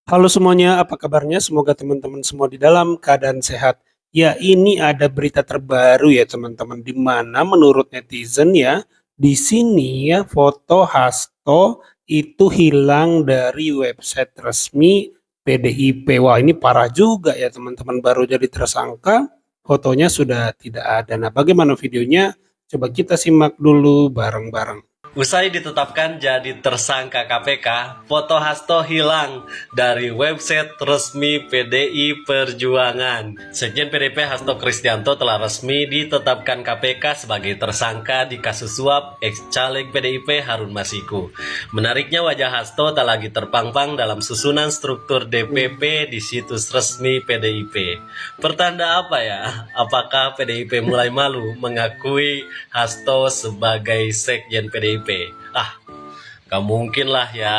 Halo semuanya, apa kabarnya? Semoga teman-teman semua di dalam keadaan sehat. Ya, ini ada berita terbaru ya teman-teman, di mana menurut netizen ya, di sini ya foto Hasto itu hilang dari website resmi PDIP. Wah, ini parah juga ya teman-teman, baru jadi tersangka, fotonya sudah tidak ada. Nah, bagaimana videonya? Coba kita simak dulu bareng-bareng. Usai ditetapkan jadi tersangka KPK, foto Hasto hilang dari website resmi PDI Perjuangan. Sekjen PDIP Hasto Kristianto telah resmi ditetapkan KPK sebagai tersangka di kasus suap ex-caleg PDIP Harun Masiku. Menariknya, wajah Hasto tak lagi terpampang dalam susunan struktur DPP di situs resmi PDIP. Pertanda apa ya? Apakah PDIP mulai malu mengakui Hasto sebagai sekjen PDIP? Gak mungkin lah ya.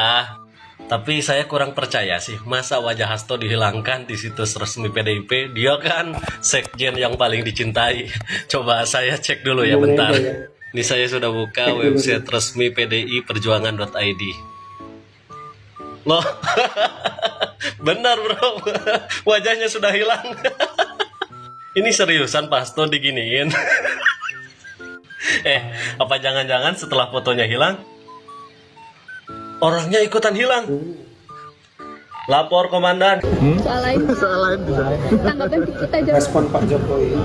Tapi saya kurang percaya sih, masa wajah Hasto dihilangkan di situs resmi PDIP? Dia kan sekjen yang paling dicintai. Coba saya cek dulu ya bentar. Ini saya sudah buka website resmi PDI Perjuangan.id. Loh, benar bro, wajahnya sudah hilang. Ini seriusan Pak Hasto diginiin? Apa jangan-jangan setelah fotonya hilang, orangnya ikutan hilang? Lapor komandan. Soal lain tanggapan kita aja. Respon Pak Jokowi.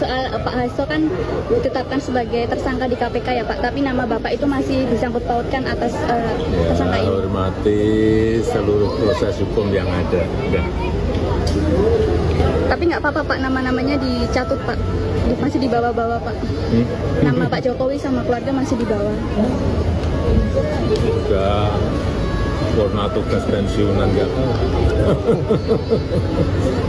Soal Pak Hasto kan ditetapkan sebagai tersangka di KPK ya Pak, tapi nama Bapak itu masih disangkut pautkan atas tersangka ini. Hormati seluruh proses hukum yang ada. Tapi nggak apa-apa Pak, nama-namanya dicatut Pak, masih dibawa-bawa Pak. Nama Pak Jokowi sama keluarga masih dibawa. Sudah warna tugas pensiunan nggak tahu.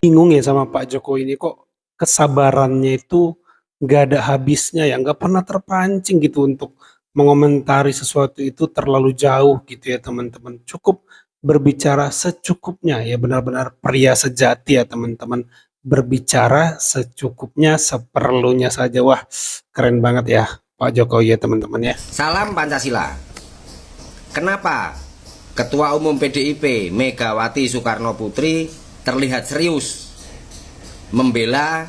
Bingung ya sama Pak Jokowi ini, kok kesabarannya itu nggak ada habisnya ya, nggak pernah terpancing gitu untuk mengomentari sesuatu itu terlalu jauh gitu ya teman-teman. Cukup berbicara secukupnya ya, benar-benar pria sejati ya teman-teman. Berbicara secukupnya, seperlunya saja. Wah, keren banget ya Pak Jokowi ya teman-teman ya. Salam Pancasila. Kenapa Ketua Umum PDIP Megawati Soekarno Putri terlihat serius membela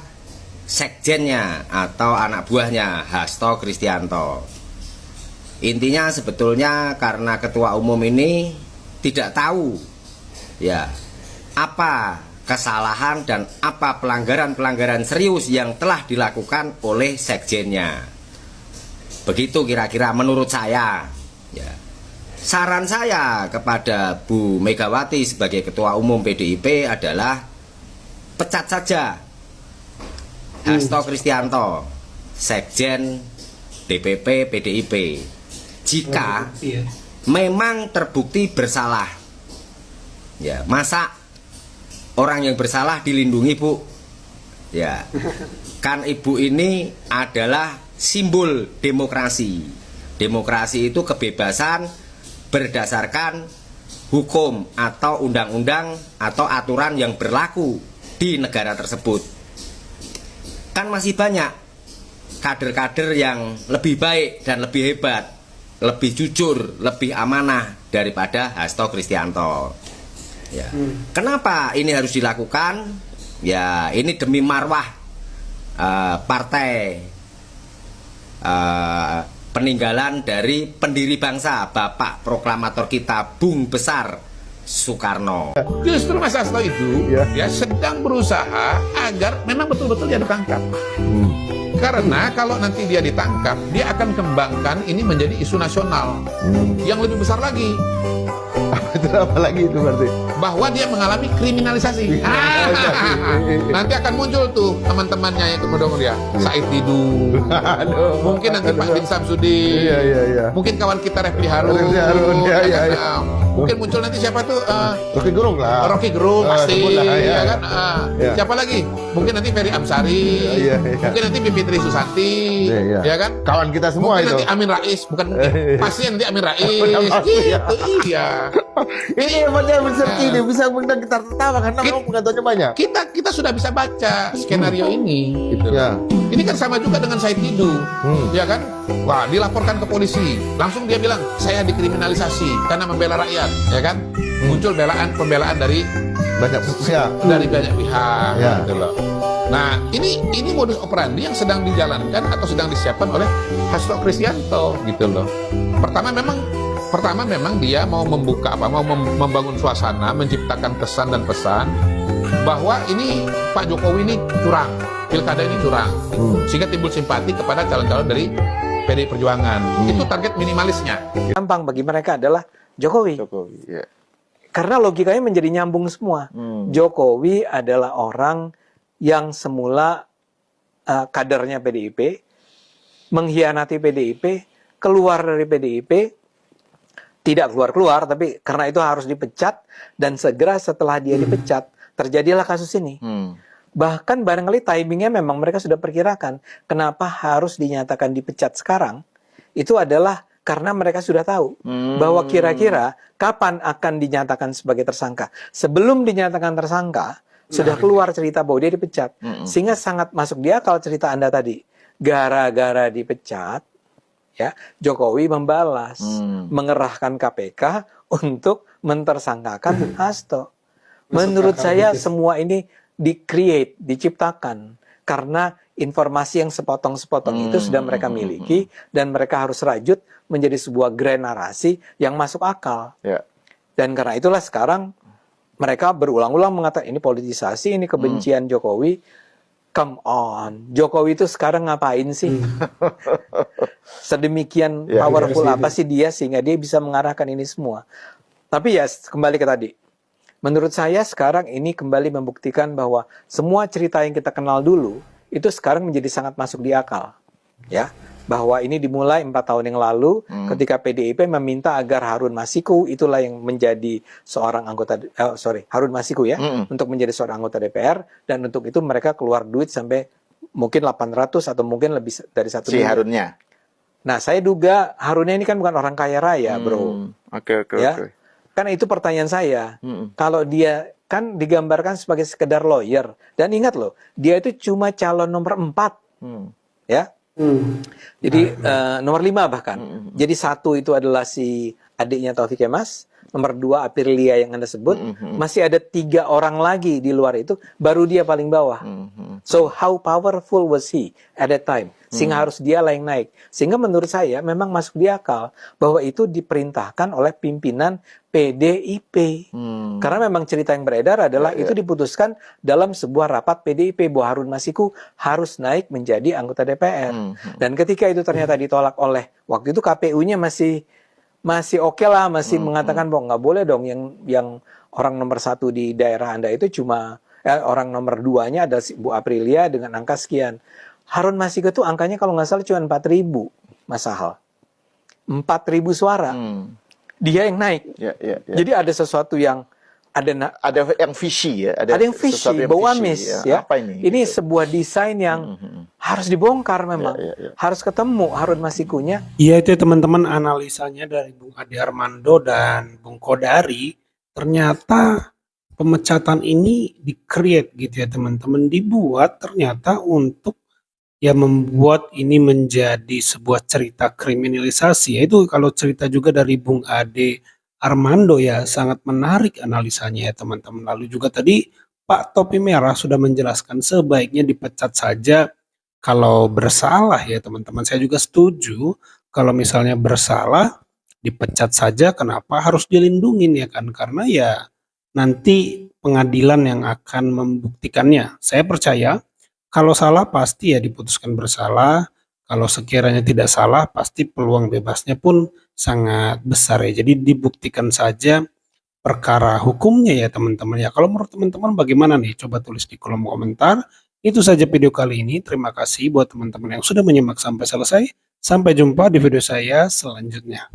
sekjennya atau anak buahnya Hasto Kristianto? Intinya sebetulnya karena Ketua Umum ini tidak tahu ya apa kesalahan dan apa pelanggaran-pelanggaran serius yang telah dilakukan oleh sekjennya. Begitu kira-kira menurut saya ya. Saran saya kepada Bu Megawati sebagai Ketua Umum PDIP adalah pecat saja Hasto Kristianto, Sekjen DPP PDIP, jika memang terbukti bersalah. Ya, masa orang yang bersalah dilindungi, Bu? Ya, kan Ibu ini adalah simbol demokrasi. Demokrasi itu kebebasan berdasarkan hukum atau undang-undang atau aturan yang berlaku di negara tersebut. Kan masih banyak kader-kader yang lebih baik dan lebih hebat, lebih jujur, lebih amanah daripada Hasto Kristianto. Ya. Kenapa ini harus dilakukan? Ya, ini demi marwah partai peninggalan dari pendiri bangsa, Bapak Proklamator kita, Bung Besar Soekarno. Justru Mas Hasto itu ya sedang berusaha agar memang betul-betul dia ditangkap. Karena kalau nanti dia ditangkap, dia akan kembangkan ini menjadi isu nasional yang lebih besar lagi. Itu apa lagi itu berarti? Bahwa dia mengalami kriminalisasi. Nanti akan muncul tuh teman-temannya yang mendukung dia, Said Didu. Mungkin nanti Pak Din Samsudin. Iya. Mungkin kawan kita Refli Harun. Iya. Mungkin muncul nanti siapa tuh? Rocky Gerung lah. Rocky Gerung pasti, ya kan? Ya. Siapa lagi? Mungkin nanti Ferry Amsari. Iya. Mungkin nanti Bivitri Susanti. Iya. Ya kan? Kawan kita semua mungkin itu. Nanti Amin Rais, bukan mungkin. Pasti nanti Amin Rais. Gitu, iya. Ini hebatnya ini bisa mengundang kita tertawa karena memang pengetahuannya banyak. Kita sudah bisa baca skenario ini, gitu. Ya. Ini kan sama juga dengan Said Didu, ya kan? Wah, dilaporkan ke polisi. Langsung dia bilang, saya dikriminalisasi karena membela rakyat, ya kan? Muncul pembelaan dari Banyak pihak. pihak, Ya. gitu loh. Nah, ini modus operandi yang sedang dijalankan atau sedang disiapkan oleh Hasto Kristianto, gitu loh. Pertama memang dia mau membuka mau membangun suasana, menciptakan kesan dan pesan bahwa ini Pak Jokowi ini curang, pilkada ini curang, sehingga timbul simpati kepada calon-calon dari PDI Perjuangan. Itu target minimalisnya. Gampang bagi mereka adalah Jokowi. Jokowi, ya. Karena logikanya menjadi nyambung semua. Jokowi adalah orang yang semula kadernya PDIP, mengkhianati PDIP, keluar dari PDIP, tidak keluar-keluar, tapi karena itu harus dipecat, dan segera setelah dia dipecat, terjadilah kasus ini. Bahkan barangkali timingnya memang mereka sudah perkirakan. Kenapa harus dinyatakan dipecat sekarang? Itu adalah karena mereka sudah tahu bahwa kira-kira kapan akan dinyatakan sebagai tersangka. Sebelum dinyatakan tersangka, sudah keluar cerita bahwa dia dipecat. Sehingga sangat masuk di akal cerita Anda tadi. Gara-gara dipecat, ya, Jokowi membalas, mengerahkan KPK untuk mentersangkakan Hasto. Menurut saya semua ini diciptakan karena informasi yang sepotong-sepotong itu sudah mereka miliki, dan mereka harus rajut menjadi sebuah grand narasi yang masuk akal. Ya. Dan karena itulah sekarang mereka berulang-ulang mengatakan ini politisasi, ini kebencian Jokowi. Come on, Jokowi itu sekarang ngapain sih? Sedemikian Ya, powerful ya, apa sih dia sehingga dia bisa mengarahkan ini semua? Tapi ya kembali ke tadi. Menurut saya sekarang ini kembali membuktikan bahwa semua cerita yang kita kenal dulu itu sekarang menjadi sangat masuk di akal, ya, bahwa ini dimulai 4 tahun yang lalu ketika PDIP meminta agar Harun Masiku, itulah yang menjadi seorang anggota Harun Masiku ya, untuk menjadi seorang anggota DPR, dan untuk itu mereka keluar duit sampai mungkin 800 atau mungkin lebih dari 1 Si miliar. Harunnya. Nah, saya duga Harunnya ini kan bukan orang kaya raya, bro. Oke. Ya. Karena itu pertanyaan saya. Kalau dia kan digambarkan sebagai sekedar lawyer, dan ingat loh, dia itu cuma calon nomor 4. Ya. Jadi nomor 5 bahkan. Jadi 1 itu adalah si adiknya Taufik Kemas, nomor 2 Aprilia yang Anda sebut, masih ada 3 orang lagi di luar itu, baru dia paling bawah. So how powerful was he at that time? Sehingga harus dialah yang naik. Sehingga menurut saya memang masuk di akal bahwa itu diperintahkan oleh pimpinan PDIP. Karena memang cerita yang beredar adalah itu diputuskan dalam sebuah rapat PDIP bahwa Harun Masiku harus naik menjadi anggota DPR. Dan ketika itu ternyata ditolak oleh, waktu itu KPU-nya masih oke lah, masih mengatakan bahwa nggak boleh dong yang orang nomor 1 di daerah Anda itu cuma orang nomor 2-nya ada Bu Aprilia dengan angka sekian. Harun Masiku itu angkanya kalau nggak salah cuma 4.000, Mas Sahal. 4.000 suara. Dia yang naik. Ya. Jadi ada sesuatu yang Ada yang visi ya. ada yang visi, sesuatu yang bau visi, amis ya. Apa ini? Ini Gitu. sebuah desain yang harus dibongkar memang. Ya. Harus ketemu Harun Masikunya. Iya itu teman-teman analisanya dari Bung Ade Armando dan Bung Kodari. Ternyata pemecatan ini di-create gitu ya teman-teman. Dibuat ternyata untuk ya membuat ini menjadi sebuah cerita kriminalisasi. Itu kalau cerita juga dari Bung Ade Armando ya sangat menarik analisanya ya teman-teman. Lalu juga tadi Pak Topi Merah sudah menjelaskan sebaiknya dipecat saja kalau bersalah ya teman-teman. Saya juga setuju kalau misalnya bersalah dipecat saja, kenapa harus dilindungin ya kan? Karena ya nanti pengadilan yang akan membuktikannya. Saya percaya kalau salah pasti ya diputuskan bersalah. Kalau sekiranya tidak salah pasti peluang bebasnya pun sangat besar ya. Jadi dibuktikan saja perkara hukumnya ya teman-teman ya. Kalau menurut teman-teman bagaimana nih? Coba tulis di kolom komentar. Itu saja video kali ini. Terima kasih buat teman-teman yang sudah menyimak sampai selesai. Sampai jumpa di video saya selanjutnya.